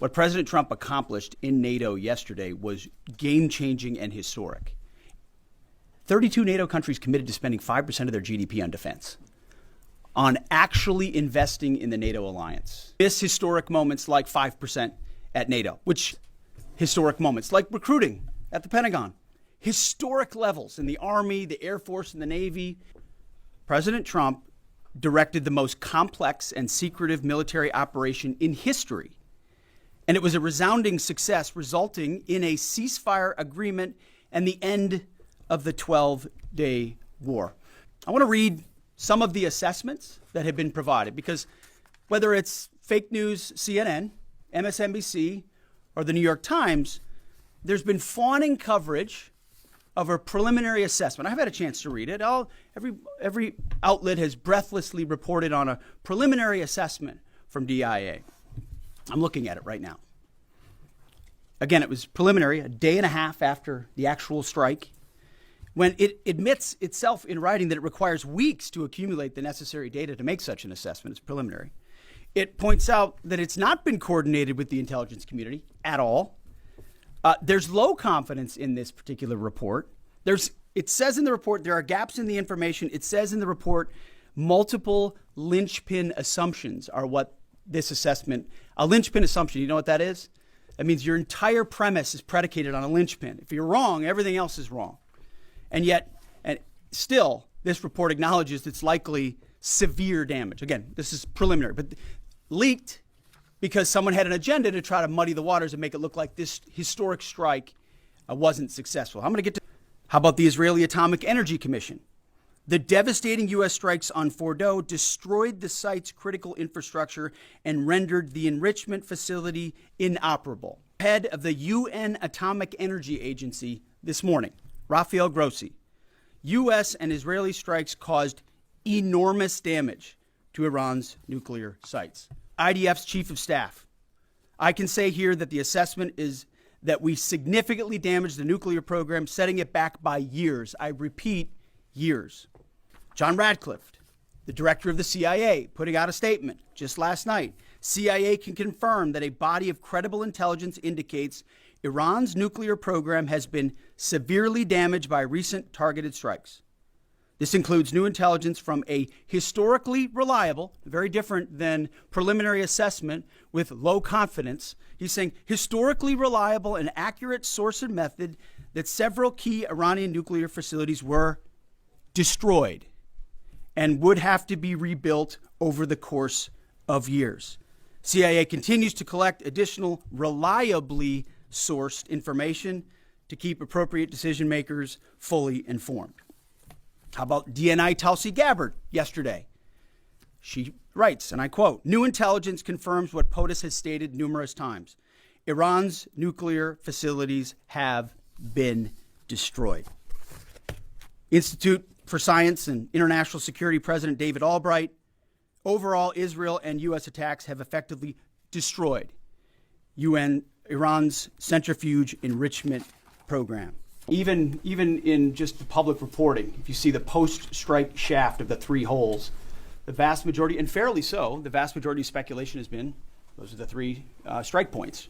What President Trump accomplished in NATO yesterday was game-changing and historic. 32 NATO countries committed to spending 5% of their GDP on defense, on actually investing in the NATO alliance. This historic moments like 5% at NATO, which historic moments like recruiting at the Pentagon, historic levels in the Army, the Air Force, and the Navy. President Trump directed the most complex and secretive military operation in history. And it was a resounding success, resulting in a ceasefire agreement and the end of the 12-day war. I want to read some of the assessments that have been provided, because whether it's fake news, CNN, MSNBC, or the New York Times, there's been fawning coverage of a preliminary assessment. I haven't had a chance to read it. Every outlet has breathlessly reported on a preliminary assessment from DIA. I'm looking at it right now. Again, it was preliminary, a day and a half after the actual strike, when it admits itself in writing that it requires weeks to accumulate the necessary data to make such an assessment. It's preliminary. It points out that it's not been coordinated with the intelligence community at all. There's low confidence in this particular report. It says in the report there are gaps in the information. It says in the report multiple linchpin assumptions are what this assessment, a linchpin assumption, you know what that is? That means your entire premise is predicated on a linchpin. If you're wrong, everything else is wrong. And yet, and still, this report acknowledges it's likely severe damage. Again, this is preliminary, but leaked because someone had an agenda to try to muddy the waters and make it look like this historic strike wasn't successful. I'm going to get to, how about the Israeli Atomic Energy Commission? The devastating U.S. strikes on Fordow destroyed the site's critical infrastructure and rendered the enrichment facility inoperable. Head of the UN Atomic Energy Agency this morning, Rafael Grossi, U.S. and Israeli strikes caused enormous damage to Iran's nuclear sites. IDF's chief of staff, I can say here that the assessment is that we significantly damaged the nuclear program, setting it back by years. I repeat, years. John Radcliffe, the director of the CIA, putting out a statement just last night. CIA can confirm that a body of credible intelligence indicates Iran's nuclear program has been severely damaged by recent targeted strikes. This includes new intelligence from a historically reliable, very different than preliminary assessment with low confidence. He's saying historically reliable and accurate source and method that several key Iranian nuclear facilities were destroyed and would have to be rebuilt over the course of years. CIA continues to collect additional reliably sourced information to keep appropriate decision makers fully informed. How about DNI Tulsi Gabbard yesterday? She writes, and I quote, "New intelligence confirms what POTUS has stated numerous times. Iran's nuclear facilities have been destroyed." Institute for Science and International Security President David Albright, overall, Israel and U.S. attacks have effectively destroyed Iran's centrifuge enrichment program. Even in just the public reporting, if you see the post-strike shaft of the three holes, the vast majority, and fairly so, the vast majority of speculation has been, those are the three strike points.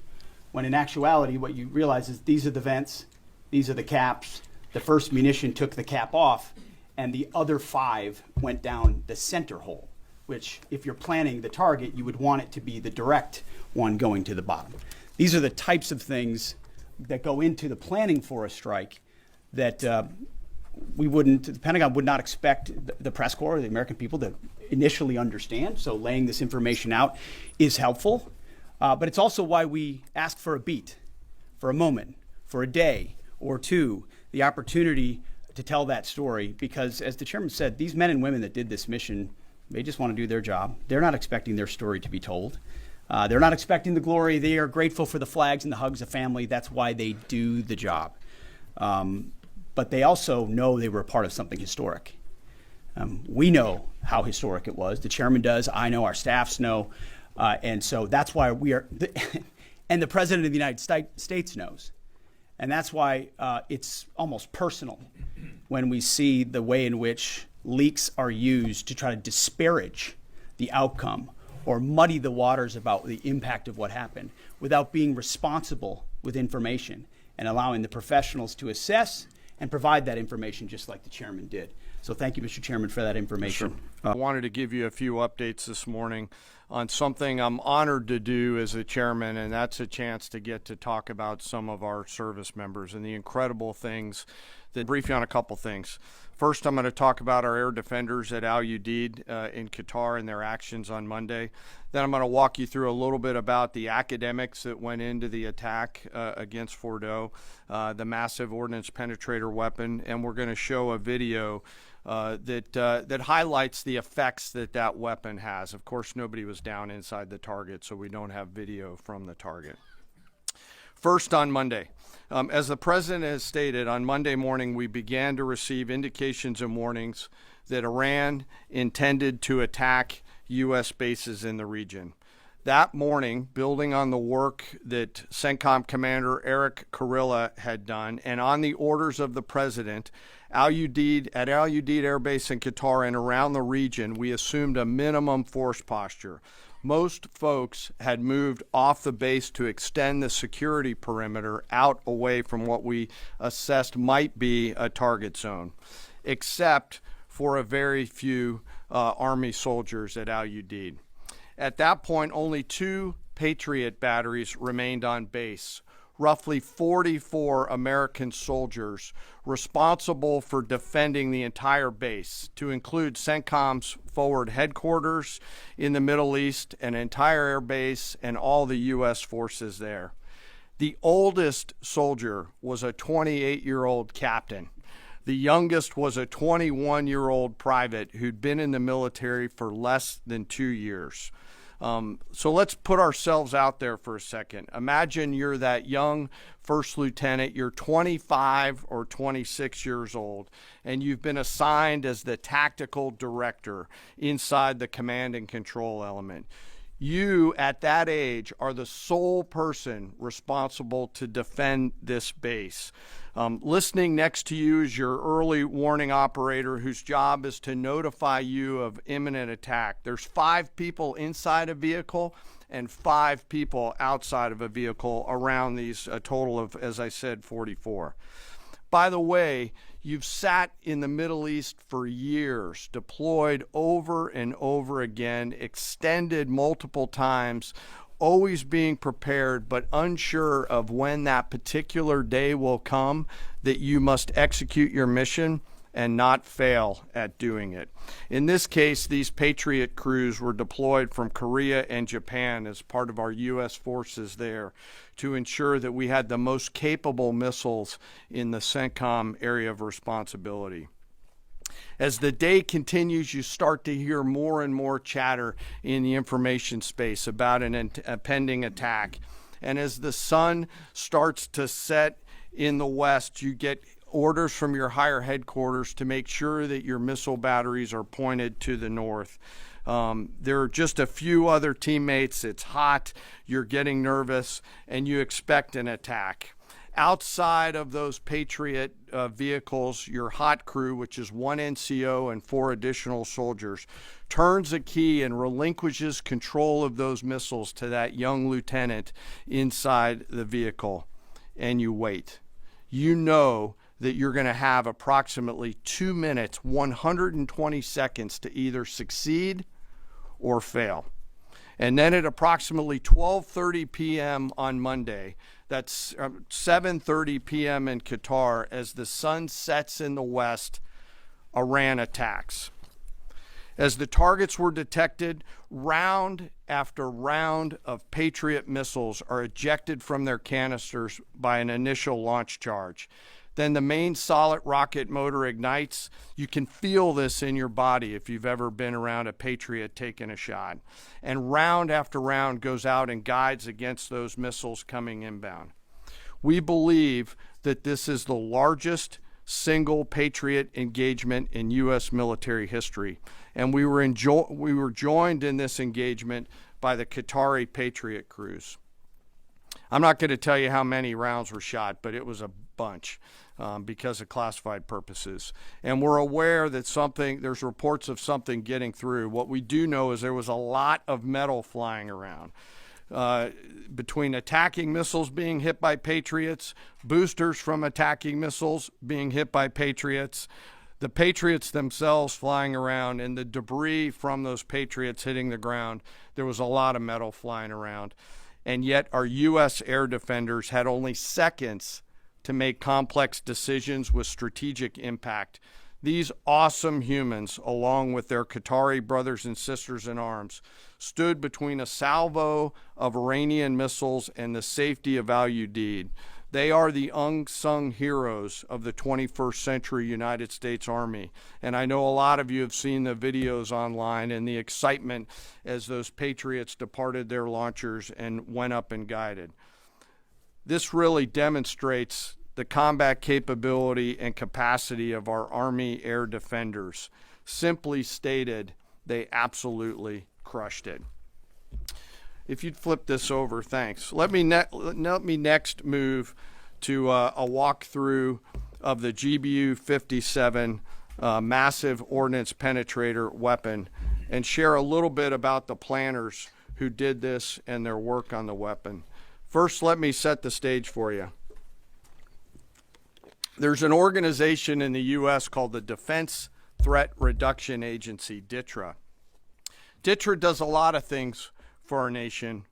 When in actuality, what you realize is these are the vents, these are the caps, the first munition took the cap off, and the other five went down the center hole, which if you're planning the target, you would want it to be the direct one going to the bottom. These are the types of things that go into the planning for a strike that the Pentagon would not expect the press corps or the American people to initially understand. So laying this information out is helpful. But it's also why we ask for a beat, for a moment, for a day or two, the opportunity to tell that story. Because as the chairman said, these men and women that did this mission, they just want to do their job. They're not expecting their story to be told. They're not expecting the glory. They are grateful for the flags and the hugs of family. That's why they do the job. But they also know they were a part of something historic. We know how historic it was. The chairman does. I know. Our staffs know. And so that's why we are, and the president of the United States knows. And that's why it's almost personal when we see the way in which leaks are used to try to disparage the outcome or muddy the waters about the impact of what happened without being responsible with information and allowing the professionals to assess and provide that information just like the chairman did. So thank you, Mr. Chairman, for that information. Sure. I wanted to give you a few updates this morning on something I'm honored to do as a chairman, and that's a chance to get to talk about some of our service members and the incredible things that brief you on a couple things. First, I'm going to talk about our air defenders at Al Udeid in Qatar and their actions on Monday. Then I'm going to walk you through a little bit about the academics that went into the attack against Fordo, the massive ordnance penetrator weapon, and we're going to show a video that highlights the effects that weapon has. Of course, nobody was down inside the target, so we don't have video from the target. First, on Monday, as the president has stated, on Monday morning we began to receive indications and warnings that Iran intended to attack U.S. bases in the region. That morning, building on the work that CENTCOM Commander Eric Kurilla had done, and on the orders of the president, at Al Udeid Air Base in Qatar and around the region, we assumed a minimum force posture. Most folks had moved off the base to extend the security perimeter out away from what we assessed might be a target zone, except for a very few Army soldiers at Al Udeid. At that point, only 2 Patriot batteries remained on base, roughly 44 American soldiers responsible for defending the entire base, to include CENTCOM's forward headquarters in the Middle East, an entire air base, and all the U.S. forces there. The oldest soldier was a 28-year-old captain. The youngest was a 21-year-old private who'd been in the military for less than 2 years. So let's put ourselves out there for a second. Imagine you're that young first lieutenant, you're 25 or 26 years old, and you've been assigned as the tactical director inside the command and control element. You, at that age, are the sole person responsible to defend this base. Listening next to you is your early warning operator whose job is to notify you of imminent attack. There's 5 people inside a vehicle and 5 people outside of a vehicle around these, a total of, as I said, 44. By the way, you've sat in the Middle East for years, deployed over and over again, extended multiple times, always being prepared, but unsure of when that particular day will come that you must execute your mission and not fail at doing it. In this case, these Patriot crews were deployed from Korea and Japan as part of our U.S. forces there to ensure that we had the most capable missiles in the CENTCOM area of responsibility. As the day continues, you start to hear more and more chatter in the information space about a pending attack. And as the sun starts to set in the west, you get orders from your higher headquarters to make sure that your missile batteries are pointed to the north. There are just a few other teammates. It's hot, you're getting nervous, and you expect an attack. Outside of those Patriot vehicles, your hot crew, which is 1 NCO and 4 additional soldiers, turns a key and relinquishes control of those missiles to that young lieutenant inside the vehicle, and you wait. You know that you're going to have approximately 2 minutes, 120 seconds to either succeed or fail. And then at approximately 12:30 p.m. on Monday, that's 7:30 p.m. in Qatar, as the sun sets in the west, Iran attacks. As the targets were detected, round after round of Patriot missiles are ejected from their canisters by an initial launch charge. Then the main solid rocket motor ignites. You can feel this in your body if you've ever been around a Patriot taking a shot. And round after round goes out and guides against those missiles coming inbound. We believe that this is the largest single Patriot engagement in U.S. military history. And we were joined in this engagement by the Qatari Patriot crews. I'm not going to tell you how many rounds were shot, but it was a bunch. because of classified purposes. And we're aware that there's reports of something getting through. What we do know is there was a lot of metal flying around. Between attacking missiles being hit by Patriots, boosters from attacking missiles being hit by Patriots, the Patriots themselves flying around, and the debris from those Patriots hitting the ground, there was a lot of metal flying around. And yet our U.S. air defenders had only seconds to make complex decisions with strategic impact. These awesome humans, along with their Qatari brothers and sisters in arms, stood between a salvo of Iranian missiles and the safety of Al Udeid. They are the unsung heroes of the 21st century United States Army. And I know a lot of you have seen the videos online and the excitement as those Patriots departed their launchers and went up and guided. This really demonstrates the combat capability and capacity of our Army air defenders. Simply stated, they absolutely crushed it. If you'd flip this over, thanks. Let me next move to a walkthrough of the GBU-57 massive ordnance penetrator weapon and share a little bit about the planners who did this and their work on the weapon. First, let me set the stage for you. There's an organization in the U.S. called the Defense Threat Reduction Agency, DTRA. DTRA does a lot of things for our nation,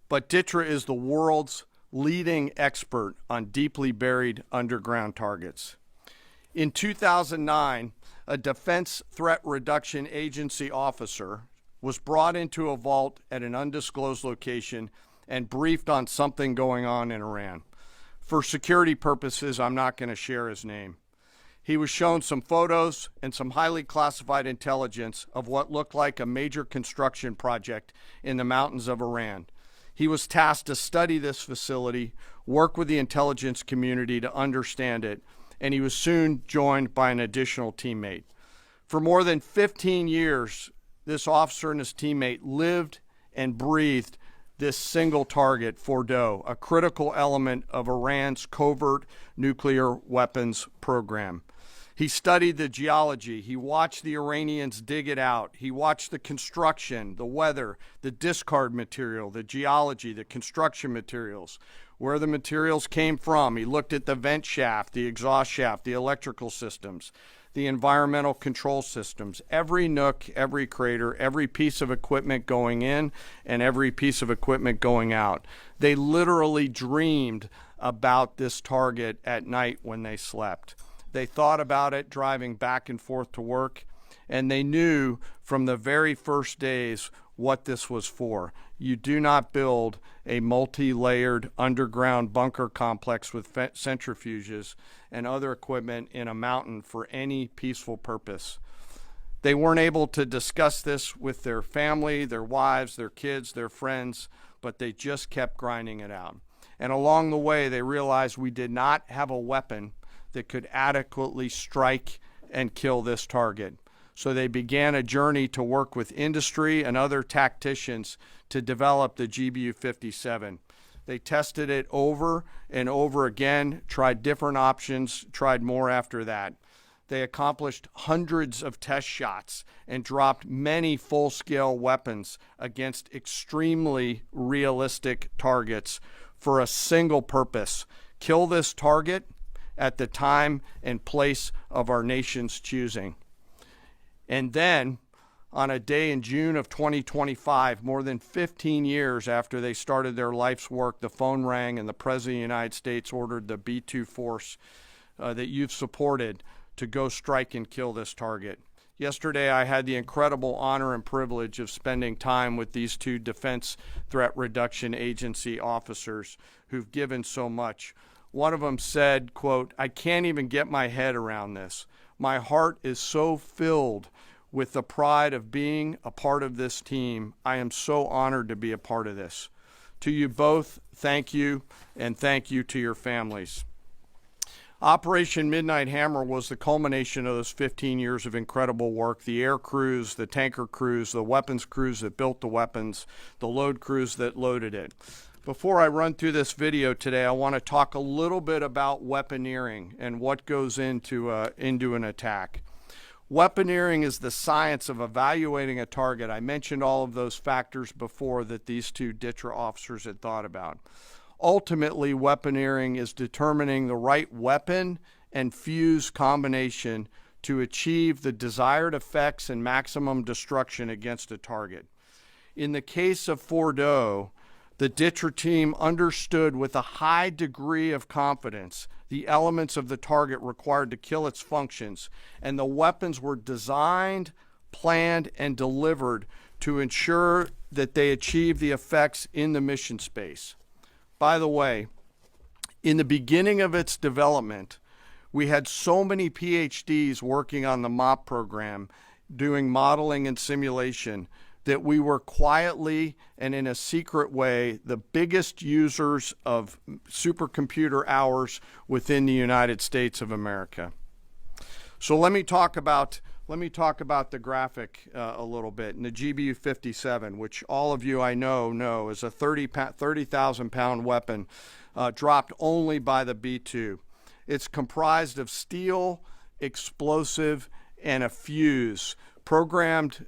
but DTRA is the world's leading expert on deeply buried underground targets. In 2009, a Defense Threat Reduction Agency officer was brought into a vault at an undisclosed location and briefed on something going on in Iran. For security purposes, I'm not going to share his name. He was shown some photos and some highly classified intelligence of what looked like a major construction project in the mountains of Iran. He was tasked to study this facility, work with the intelligence community to understand it, and he was soon joined by an additional teammate. For more than 15 years, this officer and his teammate lived and breathed this single target, Fordow, a critical element of Iran's covert nuclear weapons program. He studied the geology. He watched the Iranians dig it out. He watched the construction, the weather, the discard material, the geology, the construction materials, where the materials came from. He looked at the vent shaft, the exhaust shaft, the electrical systems, the environmental control systems, every nook, every crater, every piece of equipment going in and every piece of equipment going out. They literally dreamed about this target at night when they slept. They thought about it driving back and forth to work, and they knew from the very first days what this was for. You do not build a multi-layered underground bunker complex with centrifuges and other equipment in a mountain for any peaceful purpose. They weren't able to discuss this with their family, their wives, their kids, their friends, but they just kept grinding it out. And along the way, they realized we did not have a weapon that could adequately strike and kill this target. So they began a journey to work with industry and other tacticians to develop the GBU-57. They tested it over and over again, tried different options, tried more after that. They accomplished hundreds of test shots and dropped many full-scale weapons against extremely realistic targets for a single purpose: kill this target at the time and place of our nation's choosing. And then, on a day in June of 2025, more than 15 years after they started their life's work, the phone rang and the President of the United States ordered the B-2 force that you've supported to go strike and kill this target. Yesterday, I had the incredible honor and privilege of spending time with these two Defense Threat Reduction Agency officers who've given so much. One of them said, quote, "I can't even get my head around this. My heart is so filled with the pride of being a part of this team. I am so honored to be a part of this." To you both, thank you, and thank you to your families. Operation Midnight Hammer was the culmination of those 15 years of incredible work. The air crews, the tanker crews, the weapons crews that built the weapons, the load crews that loaded it. Before I run through this video today, I want to talk a little bit about weaponeering and what goes into an attack. Weaponeering is the science of evaluating a target. I mentioned all of those factors before that these two DTRA officers had thought about. Ultimately, weaponeering is determining the right weapon and fuse combination to achieve the desired effects and maximum destruction against a target. In the case of Fordo, the DTRA team understood with a high degree of confidence the elements of the target required to kill its functions, and the weapons were designed, planned, and delivered to ensure that they achieve the effects in the mission space. By the way, in the beginning of its development, we had so many PhDs working on the MOP program, doing modeling and simulation, that we were quietly and in a secret way the biggest users of supercomputer hours within the United States of America. So let me talk about the graphic a little bit. And the GBU-57, which all of you I know is a 30,000 pound weapon dropped only by the B-2. It's comprised of steel, explosive, and a fuse, programmed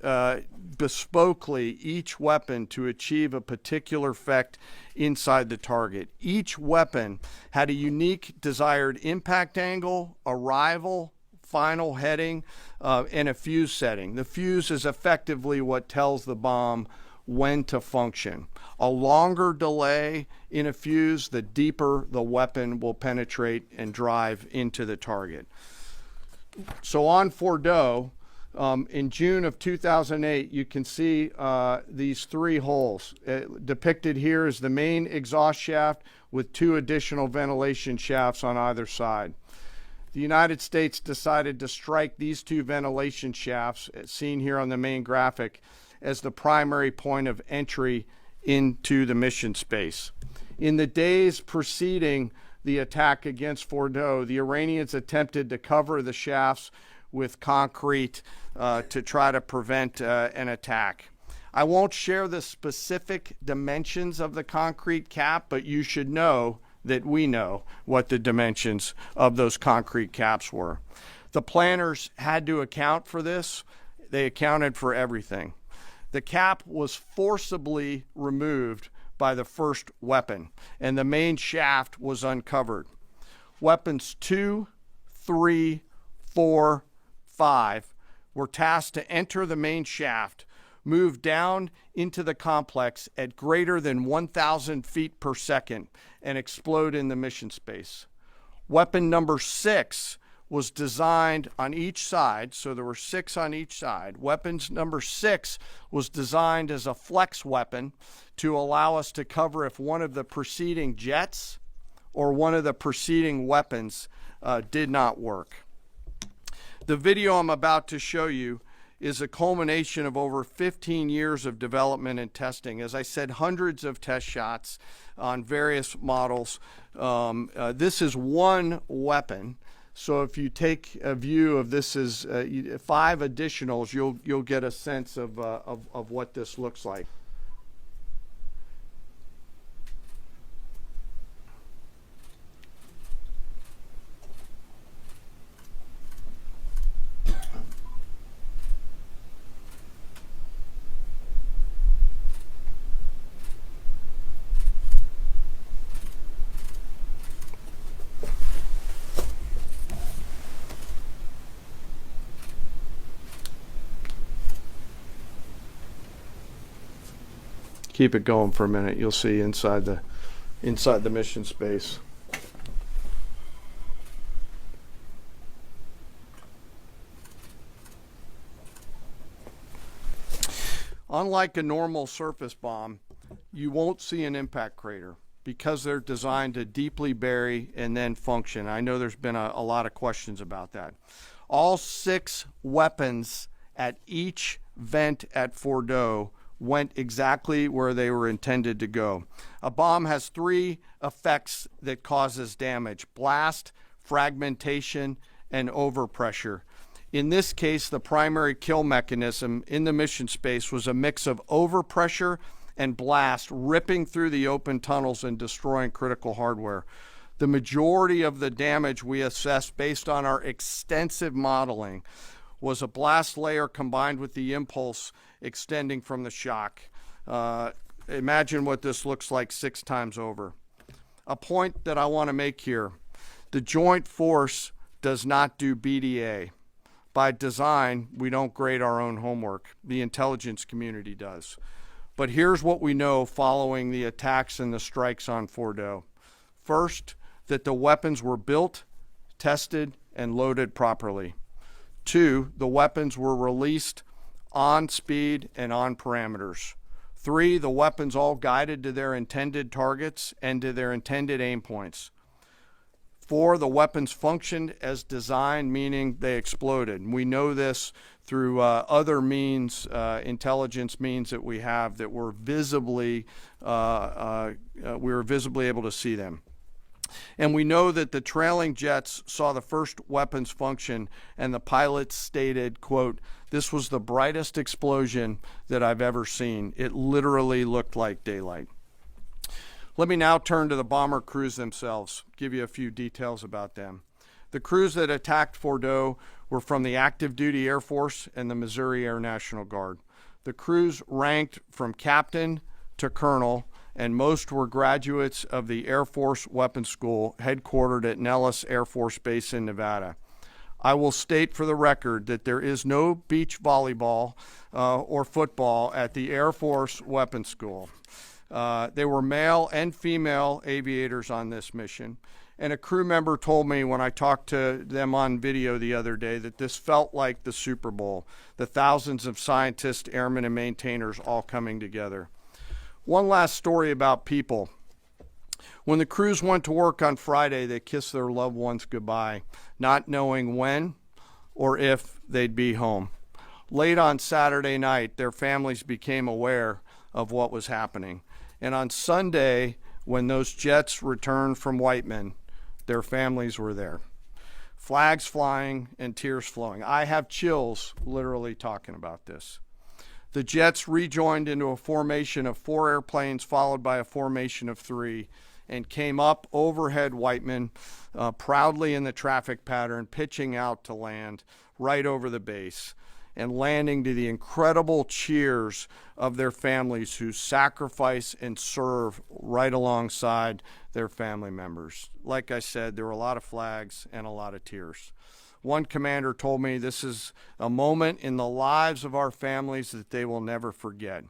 bespokely each weapon to achieve a particular effect inside the target. Each weapon had a unique desired impact angle, arrival, final heading, and a fuse setting. The fuse is effectively what tells the bomb when to function. A longer delay in a fuse, the deeper the weapon will penetrate and drive into the target. So on Fordo, in June of 2008, you can see these three holes. Depicted here is the main exhaust shaft with two additional ventilation shafts on either side. The United States decided to strike these two ventilation shafts, seen here on the main graphic, as the primary point of entry into the mission space. In the days preceding the attack against Fordo, the Iranians attempted to cover the shafts with concrete to try to prevent an attack. I won't share the specific dimensions of the concrete cap, but you should know that we know what the dimensions of those concrete caps were. The planners had to account for this. They accounted for everything. The cap was forcibly removed by the first weapon, and the main shaft was uncovered. Weapons 2, 3, 4, 5 were tasked to enter the main shaft, move down into the complex at greater than 1,000 feet per second, and explode in the mission space. Weapon number 6 was designed on each side, so there were 6 on each side. Weapons number 6 was designed as a flex weapon to allow us to cover if one of the preceding jets or one of the preceding weapons did not work. The video I'm about to show you is a culmination of over 15 years of development and testing. As I said, hundreds of test shots on various models. This is one weapon. So if you take a view of this as 5 additionals, you'll get a sense of what this looks like. Keep it going for a minute. You'll see inside the mission space. Unlike a normal surface bomb, you won't see an impact crater because they're designed to deeply bury and then function. I know there's been a lot of questions about that. All 6 weapons at each vent at Fordo went exactly where they were intended to go. A bomb has 3 effects that causes damage: blast, fragmentation, and overpressure. In this case, the primary kill mechanism in the mission space was a mix of overpressure and blast, ripping through the open tunnels and destroying critical hardware. The majority of the damage we assessed based on our extensive modeling was a blast layer combined with the impulse extending from the shock. Imagine what this looks like 6 times over. A point that I want to make here, the Joint Force does not do BDA. By design, we don't grade our own homework. The intelligence community does. But here's what we know following the attacks and the strikes on Fordo. First, that the weapons were built, tested, and loaded properly. 2, the weapons were released on speed and on parameters. 3, the weapons all guided to their intended targets and to their intended aim points. 4, the weapons functioned as designed, meaning they exploded. And we know this through other means, intelligence means that we have that were visibly, we were visibly able to see them. And we know that the trailing jets saw the first weapons function, and the pilots stated, quote, "This was the brightest explosion that I've ever seen. It literally looked like daylight." Let me now turn to the bomber crews themselves, give you a few details about them. The crews that attacked Fordo were from the active duty Air Force and the Missouri Air National Guard. The crews ranked from captain to colonel, and most were graduates of the Air Force Weapons School headquartered at Nellis Air Force Base in Nevada. I will state for the record that there is no beach volleyball or football at the Air Force Weapons School. They were male and female aviators on this mission. And a crew member told me when I talked to them on video the other day that this felt like the Super Bowl, the thousands of scientists, airmen, and maintainers all coming together. One last story about people. When the crews went to work on Friday, they kissed their loved ones goodbye, not knowing when or if they'd be home. Late on Saturday night, their families became aware of what was happening. And on Sunday, when those jets returned from Whiteman, their families were there. Flags flying and tears flowing. I have chills literally talking about this. The jets rejoined into a formation of 4 airplanes followed by a formation of 3 and came up overhead Whiteman proudly in the traffic pattern, pitching out to land right over the base and landing to the incredible cheers of their families who sacrifice and serve right alongside their family members. Like I said, there were a lot of flags and a lot of tears. One commander told me this is a moment in the lives of our families that they will never forget.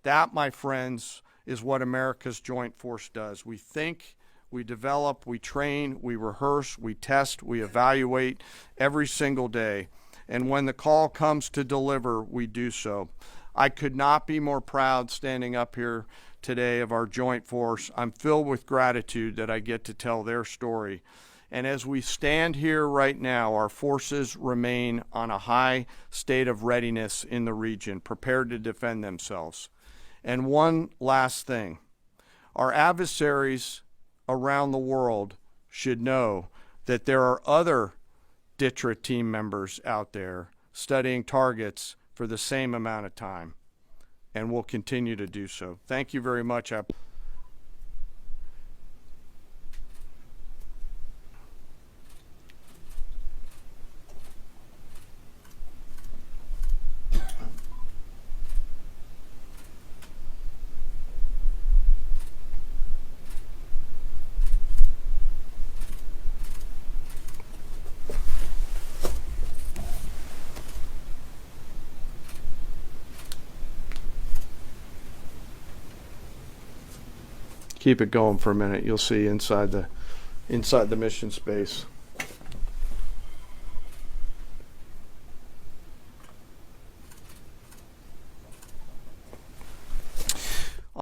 That, my friends, is what America's Joint Force does. We think, we develop, we train, we rehearse, we test, we evaluate every single day. And when the call comes to deliver, we do so. I could not be more proud standing up here today of our Joint Force. I'm filled with gratitude that I get to tell their story. And as we stand here right now, our forces remain on a high state of readiness in the region, prepared to defend themselves. And one last thing, our adversaries around the world should know that there are other DTRA team members out there studying targets for the same amount of time, and will continue to do so. Thank you very much. Keep it going for a minute. You'll see inside the mission space.